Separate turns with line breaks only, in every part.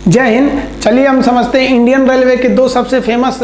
जय हिंद। चलिए हम समझते हैं इंडियन रेलवे के दो सबसे फेमस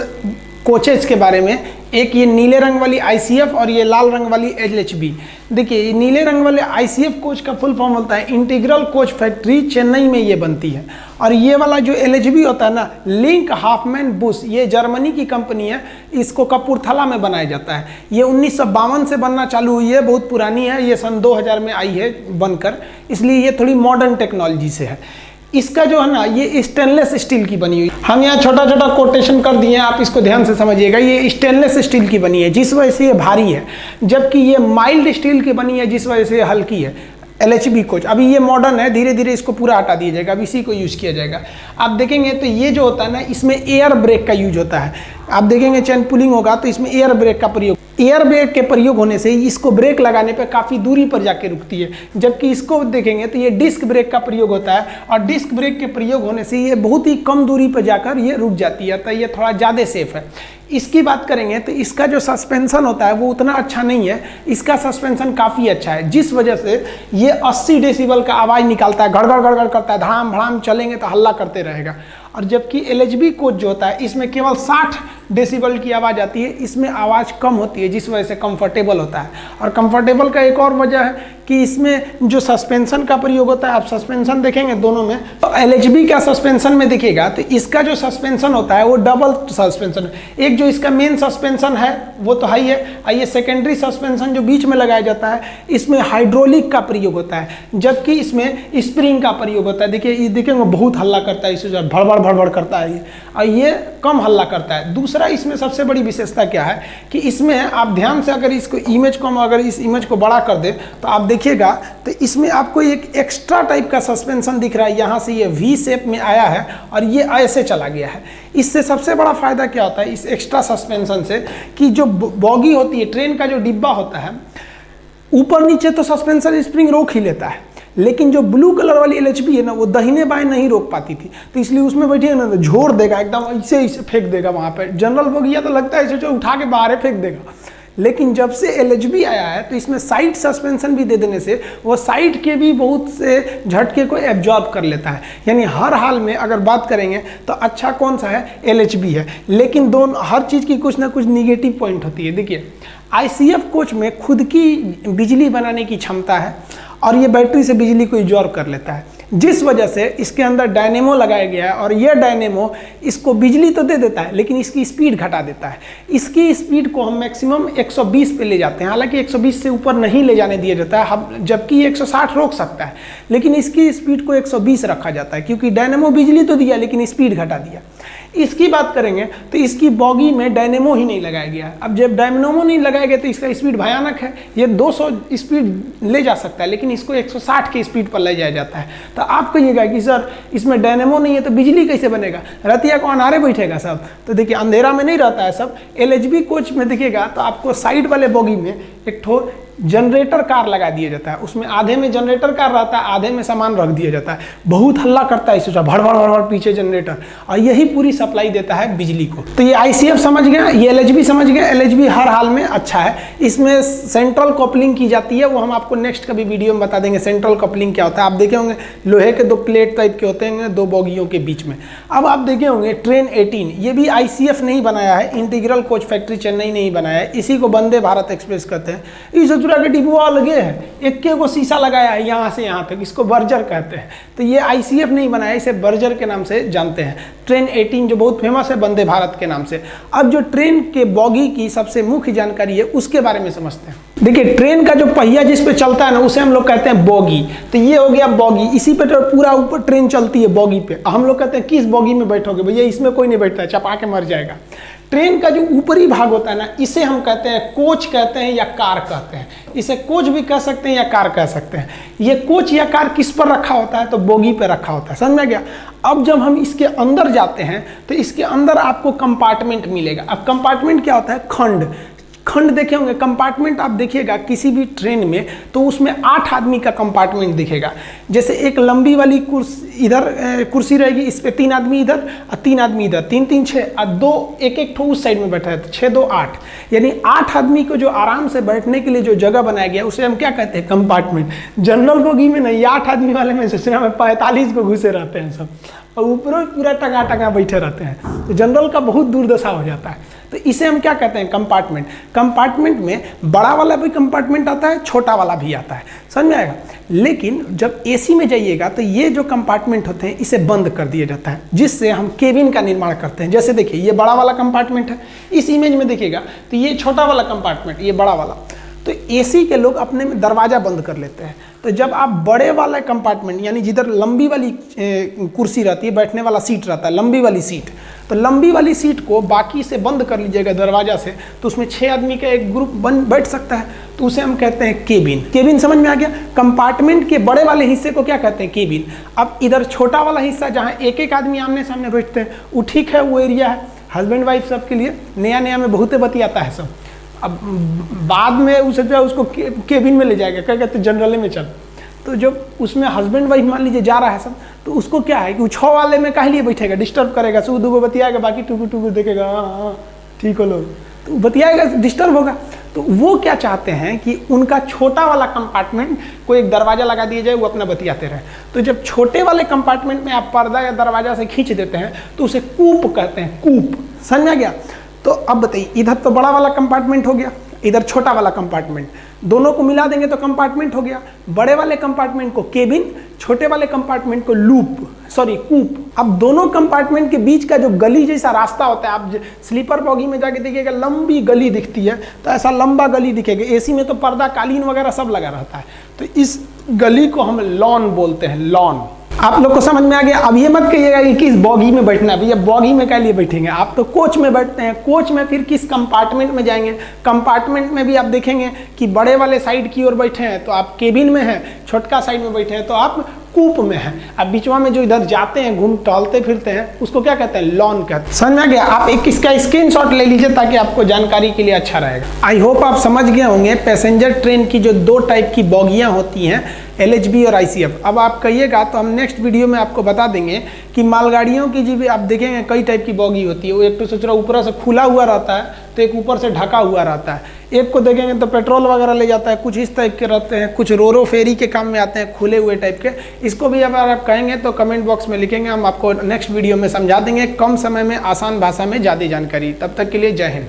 कोचेज के बारे में। एक ये नीले रंग वाली ICF और ये लाल रंग वाली LHB। देखिए नीले रंग वाले ICF कोच का फुल फॉर्म होता है इंटीग्रल कोच फैक्ट्री, चेन्नई में ये बनती है। और ये वाला जो LHB होता है ना, लिंक हाफमैन बुश, ये जर्मनी की कंपनी है, इसको कपूरथला में बनाया जाता है। ये 1952 से बनना चालू हुई है, बहुत पुरानी है, ये सन 2000 में आई है बनकर, इसलिए ये थोड़ी मॉडर्न टेक्नोलॉजी से है। इसका जो है ना, ये स्टेनलेस स्टील की बनी हुई। हम यहाँ छोटा छोटा कोटेशन कर दिए हैं, आप इसको ध्यान से समझिएगा। ये स्टेनलेस स्टील की बनी है जिस वजह से ये भारी है, जबकि ये माइल्ड स्टील की बनी है जिस वजह से ये हल्की है। LHB कोच अभी ये मॉडर्न है, धीरे धीरे इसको पूरा हटा दिया जाएगा, अब इसी को यूज़ किया जाएगा। आप देखेंगे तो ये जो होता है ना, इसमें एयर ब्रेक का यूज होता है। आप देखेंगे चेन पुलिंग होगा तो इसमें एयर ब्रेक का प्रयोग, एयर ब्रेक के प्रयोग होने से इसको ब्रेक लगाने पर काफ़ी दूरी पर जाके रुकती है। जबकि इसको देखेंगे तो ये डिस्क ब्रेक का प्रयोग होता है, और डिस्क ब्रेक के प्रयोग होने से ये बहुत ही कम दूरी पर जाकर ये रुक जाती है, तो ये थोड़ा ज़्यादा सेफ है। इसकी बात करेंगे तो इसका जो सस्पेंशन होता है वो उतना अच्छा नहीं है, इसका सस्पेंशन काफ़ी अच्छा है, जिस वजह से ये 80 डेसिबल का आवाज़ निकालता है, गड़गड़ गड़गड़ करता है, धड़ाम भड़ाम चलेंगे तो हल्ला करते रहेगा। और जबकि LHB कोच जो होता है इसमें केवल 60 डेसिबल की आवाज़ आती है, इसमें आवाज़ कम होती है, जिस वजह से कंफर्टेबल होता है। और कंफर्टेबल का एक और वजह है कि इसमें जो सस्पेंशन का प्रयोग होता है, आप सस्पेंशन देखेंगे दोनों में, तो LHB का सस्पेंशन में देखिएगा तो इसका जो सस्पेंशन होता है वो डबल सस्पेंशन है। एक जो इसका मेन सस्पेंशन है वो तो हाई है, और ये सेकेंडरी सस्पेंशन जो बीच में लगाया जाता है इसमें हाइड्रोलिक का प्रयोग होता है, जबकि इसमें स्प्रिंग का प्रयोग होता है। देखिए ये देखेंगे बहुत हल्ला करता है, इससे भड़बड़ भड़बड़ करता है ये, और ये कम हल्ला करता है। दूसरा इसमें सबसे बड़ी विशेषता क्या है कि इसमें आप ध्यान से अगर इसको इमेज को, अगर इस इमेज को बड़ा कर दे तो आप देखिएगा तो इसमें आपको एक एक्स्ट्रा टाइप का सस्पेंशन दिख रहा है। यहाँ से ये V शेप में आया है और ये ऐसे चला गया है। इससे सबसे बड़ा फायदा क्या होता है इस एक्स्ट्रा सस्पेंशन से, कि जो बॉगी होती है, ट्रेन का जो डिब्बा होता है, ऊपर नीचे तो सस्पेंशन स्प्रिंग रोक ही लेता है, लेकिन जो ब्लू कलर वाली LHB है ना, वो दाहिने बाएं नहीं रोक पाती थी, तो इसलिए उसमें बैठिए ना तो झोर देगा एकदम, ऐसे फेंक देगा वहाँ पे। जनरल बोगिया तो लगता है इसे उठा के बाहर फेंक देगा। लेकिन जब से LHB आया है तो इसमें साइड सस्पेंशन भी दे देने से वो साइड के भी बहुत से झटके को एब्जॉर्ब कर लेता है। यानी हर हाल में अगर बात करेंगे तो अच्छा कौन सा है, LHB है। लेकिन दोनों हर चीज़ की कुछ ना कुछ निगेटिव पॉइंट होती है। देखिए ICF कोच में खुद की बिजली बनाने की क्षमता है, और ये बैटरी से बिजली को एब्जॉर्ब कर लेता है, जिस वजह से इसके अंदर डायनेमो लगाया गया है। और ये डायनेमो इसको बिजली तो दे देता है, लेकिन इसकी स्पीड घटा देता है। इसकी स्पीड को हम मैक्सिमम 120 पे ले जाते हैं, हालांकि 120 से ऊपर नहीं ले जाने दिया जाता है, जबकि ये 160 रोक सकता है, लेकिन इसकी स्पीड को 120 रखा जाता है, क्योंकि डायनेमो बिजली तो दिया लेकिन स्पीड घटा दिया। इसकी बात करेंगे तो इसकी बॉगी में डायनेमो ही नहीं लगाया गया है। अब जब डायनेमो नहीं लगाया गया तो इसका स्पीड भयानक है, ये 200 स्पीड ले जा सकता है, लेकिन इसको 160 की स्पीड पर ले जाया जाता है। तो आप कहिएगा कि सर इसमें डायनेमो नहीं है तो बिजली कैसे बनेगा, रतिया को अनारे बैठेगा सब? तो देखिए अंधेरा में नहीं रहता है सब। LHB कोच में देखिएगा तो आपको साइड वाले बॉगी में एक ठो जनरेटर कार लगा दिया जाता है, उसमें आधे में जनरेटर कार रहता है, आधे में सामान रख दिया जाता है। बहुत हल्ला करता है इसे, भड़बड़ भड़बड़ पीछे जनरेटर, और यही पूरी सप्लाई देता है बिजली को। तो ये ICF समझ गया, ये LHB समझ गया। LHB हर हाल में अच्छा है। इसमें सेंट्रल कपलिंग की जाती है, वो हम आपको नेक्स्ट कभी वीडियो में बता देंगे सेंट्रल कपलिंग क्या होता है। आप देखे होंगे लोहे के 2 प्लेट टाइप के होते हैं 2 बोगियों के बीच में। अब आप देखे होंगे ट्रेन 18, ये भी ICF नहीं बनाया है, इंटीग्रल कोच फैक्ट्री चेन्नई नहीं बनाया है, इसी को वंदे भारत एक्सप्रेस कहते हैं। इस के डिब्बा लगे है, एक को शीशा लगाया है यहाँ से यहाँ तक, इसको बर्जर कहते हैं। तो ये ICF नहीं बनाया, इसे बर्जर के नाम से जानते हैं। ट्रेन 18 जो बहुत फेमस है वंदे भारत के नाम से। अब जो ट्रेन के बॉगी की सबसे मुख्य जानकारी है उसके बारे में समझते हैं। देखिए ट्रेन का जो पहिया जिस पे चलता है ना, उसे हम लोग कहते हैं बॉगी। तो ये हो गया बॉगी, इसी पे तो पूरा ऊपर ट्रेन चलती है बॉगी पे। हम लोग कहते हैं किस बॉगी में बैठोगे भैया, इसमें कोई नहीं बैठता है, चपा के मर जाएगा। ट्रेन का जो ऊपरी भाग होता है ना, इसे हम कहते हैं कोच कहते हैं या कार कहते हैं। इसे कोच भी कह सकते हैं या कार कह सकते हैं। ये कोच या कार किस पर रखा होता है, तो बोगी पे रखा होता है, समझ में गया। अब जब हम इसके अंदर जाते हैं तो इसके अंदर आपको कंपार्टमेंट मिलेगा। अब कंपार्टमेंट क्या होता है, खंड। खंड देखे होंगे, कंपार्टमेंट आप देखिएगा किसी भी ट्रेन में तो उसमें 8 आदमी का कंपार्टमेंट दिखेगा। जैसे एक लंबी वाली कुर्सी इधर कुर्सी रहेगी, इस पे 3 आदमी इधर और 3 आदमी इधर, 3 3 6 और 2 एक ठो उस साइड में बैठा है, तो 6 2 8, यानी 8 आदमी को जो आराम से बैठने के लिए जो जगह बनाया गया उसे हम क्या कहते हैं, कंपार्टमेंट। जनरल बोगी में नहीं, 8 आदमी वाले में सोचना में 45 को घुसे रहते हैं सब, और ऊपर पूरा टंगा टंगा बैठे रहते हैं, तो जनरल का बहुत दुर्दशा हो जाता है। तो इसे हम क्या कहते हैं, कंपार्टमेंट। कंपार्टमेंट में बड़ा वाला भी कंपार्टमेंट आता है, छोटा वाला भी आता है, समझ में आएगा। लेकिन जब एसी में जाइएगा तो ये जो कंपार्टमेंट होते हैं इसे बंद कर दिया जाता है, जिससे हम केबिन का निर्माण करते हैं। जैसे देखिए ये बड़ा वाला कंपार्टमेंट है, इस इमेज में देखिएगा तो ये छोटा वाला कंपार्टमेंट, ये बड़ा वाला। तो एसी के लोग अपने में दरवाज़ा बंद कर लेते हैं। तो जब आप बड़े वाला कंपार्टमेंट यानी जिधर लंबी वाली कुर्सी रहती है, बैठने वाला सीट रहता है, लंबी वाली सीट, तो लंबी वाली सीट को बाकी से बंद कर लीजिएगा दरवाजा से, तो उसमें 6 आदमी का एक ग्रुप बैठ सकता है, तो उसे हम कहते हैं केबिन। केबिन समझ में आ गया। कंपार्टमेंट के बड़े वाले हिस्से को क्या कहते हैं, केबिन। अब इधर छोटा वाला हिस्सा जहाँ एक एक आदमी आमने सामने बैठते हैं, वो ठीक है, वो एरिया है हस्बैंड वाइफ सबके लिए। नया नया में बहुत बतियाता है सब। अब बाद में उसे जो है उसको केबिन में ले जाएगा, क्या कहते हैं, जनरल में चल। तो जब उसमें हस्बैंड वाइफ मान लीजिए जा रहा है सब, तो उसको क्या है कि वो 6 वाले में काहे लिए बैठेगा, डिस्टर्ब करेगा, सु दुगो बतियाएगा, बाकी टुकु टुकु देखेगा, हाँ ठीक हो लोग, तो बतियाएगा, डिस्टर्ब होगा। तो वो क्या चाहते हैं कि उनका छोटा वाला कंपार्टमेंट को एक दरवाज़ा लगा दिया जाए, वो अपना बतियाते रहे। तो जब छोटे वाले कंपार्टमेंट में आप पर्दा या दरवाजा से खींच देते हैं तो उसे कूप कहते हैं, कूप। समझ में आ गया। तो अब बताइए, इधर तो बड़ा वाला कंपार्टमेंट हो गया, इधर छोटा वाला कंपार्टमेंट, दोनों को मिला देंगे तो कंपार्टमेंट हो गया। बड़े वाले कंपार्टमेंट को केबिन, छोटे वाले कंपार्टमेंट को कूप। अब दोनों कंपार्टमेंट के बीच का जो गली जैसा रास्ता होता है, आप स्लीपर बॉगी में जाके देखिएगा लंबी गली दिखती है, तो ऐसा लंबा गली दिखेगा। एसी में तो पर्दा, कालीन वगैरह सब लगा रहता है, तो इस गली को हम लॉन बोलते हैं, लॉन। आप लोग को समझ में आ गया। अब ये मत कहिएगा कि किस बॉगी में बैठना है, भैया बॉगी में क्या लिए बैठेंगे, आप तो कोच में बैठते हैं। कोच में फिर किस कंपार्टमेंट में जाएंगे, कंपार्टमेंट में भी आप देखेंगे कि बड़े वाले साइड की ओर बैठे हैं तो आप केबिन में हैं, छोटका साइड में बैठे हैं तो आप कूप में हैं। अब बीचवा में जो इधर जाते हैं, घूम टहलते फिरते हैं, उसको क्या कहते हैं, लॉन कहते हैं। समझ में आ गया। आप एक इसका स्क्रीनशॉट ले लीजिए ताकि आपको जानकारी के लिए अच्छा रहेगा। आई होप आप समझ गए होंगे पैसेंजर ट्रेन की जो 2 टाइप की बॉगियाँ होती हैं, LHB और ICF। अब आप कहिएगा तो हम नेक्स्ट वीडियो में आपको बता देंगे कि मालगाड़ियों की जी भी आप देखेंगे कई टाइप की बॉगी होती है। वो एक तो सोच रहा ऊपर से खुला हुआ रहता है, तो एक ऊपर से ढका हुआ रहता है। एक को देखेंगे तो पेट्रोल वगैरह ले जाता है, कुछ इस टाइप के रहते हैं, कुछ रोरो फेरी के काम में आते हैं, खुले हुए टाइप के। इसको भी अगर आप कहेंगे तो कमेंट बॉक्स में लिखेंगे, हम आपको नेक्स्ट वीडियो में समझा देंगे, कम समय में आसान भाषा में ज़्यादा जानकारी। तब तक के लिए जय हिंद।